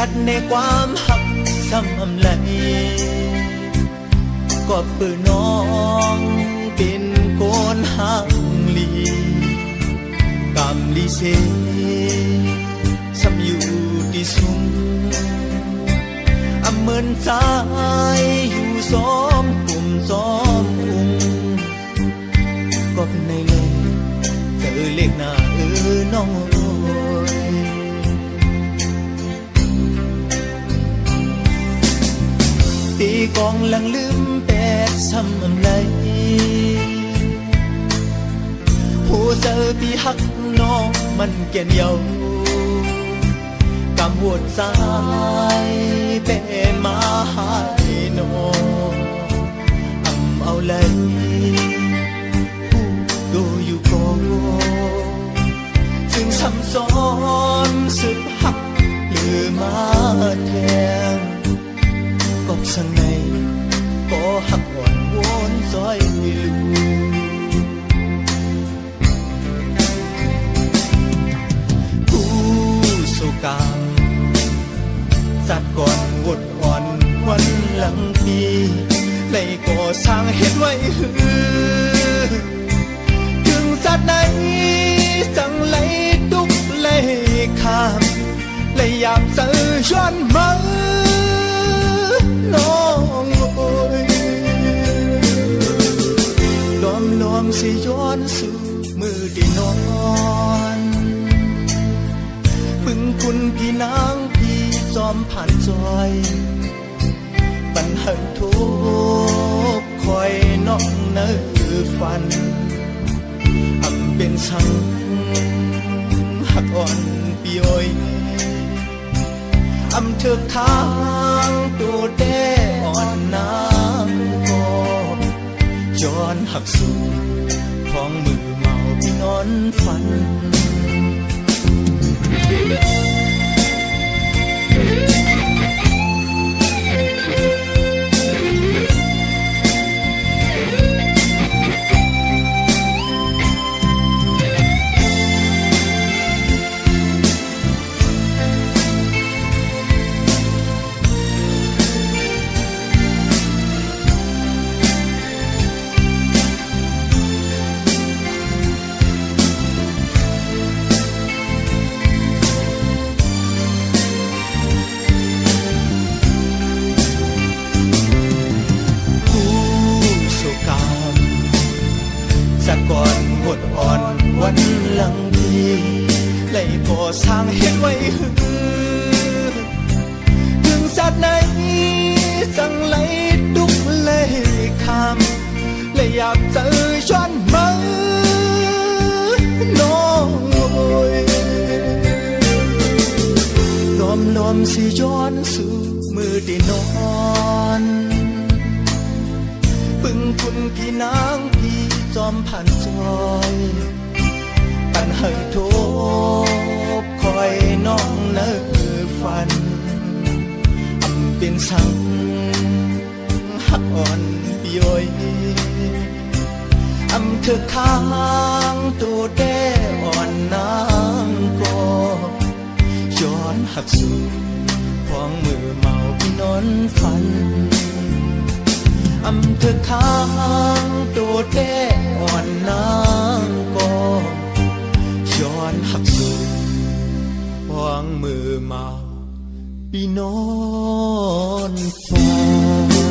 สัตว์ในความหักซ้ำไหลก็เปื้อน้องเป็นโกนห่างลีกำลีเซซ้ำอยู่ที่สูงเหมือนสายอยู่ซ้อมกลุ่มซ้อมอุ้งก็ในเล่เจอเล็กหน้าน้องตีกองหลังลืมแปดซ้ำไหลผู้เจอพี่ฮักน้องมันแก่นเยากำวดสายเป็นมาหายโนเอาเลยผู้ดูอยู่โกจึงซ้ำซ้อนสึกหักหรือมาแทงกบสังในก็หักอ่อนวนซอยลูผู้สุกามสัตว์ก่อนวดอ่อนวันหลังปีเลยก่อสร้างเห็นไว้หือถึงสัตว์ไหนสั่งไหลตุกเลยข้ามเลยอยากเจอย้อนมาน้องโอยลอมสิย้อนสู่มือที่นอนพึ่งคุณพี่นางพี่จอมผ่านจอยปัญหาทุกคอยน้องเนื้อฟันเป็นช่างหักอ่อนปีโอยเถือกทางตูเด้อ่อนน้ำก็ย้อนหักสู่ท้องมือเมาพี่นอนฝันก่อนหดอ่อนวันหลังทีเลยพอสร้างเห็นไว้หือถึงสัตว์ไหนสั่งไหลดุกเลยข้ามเลยอยากเจอย้อนมาน้องโอยลอมสิย้อนสู่มือที่นอนพึ่งคุณพี่นางพี่จอมผ่านจอยปัญหาทุกคอยน้องเนื้อฟันเป็นช่างหักอ่อนปีโอยเถือกทางตูเด้อ่อนน้ำก็ย้อนหักสู่พองมือเมาพี่นอนฝันเถือกทางตูเด้อ่อนน้ำก็ย้อนหักสู่พองมือเมาพี่นอนฝัน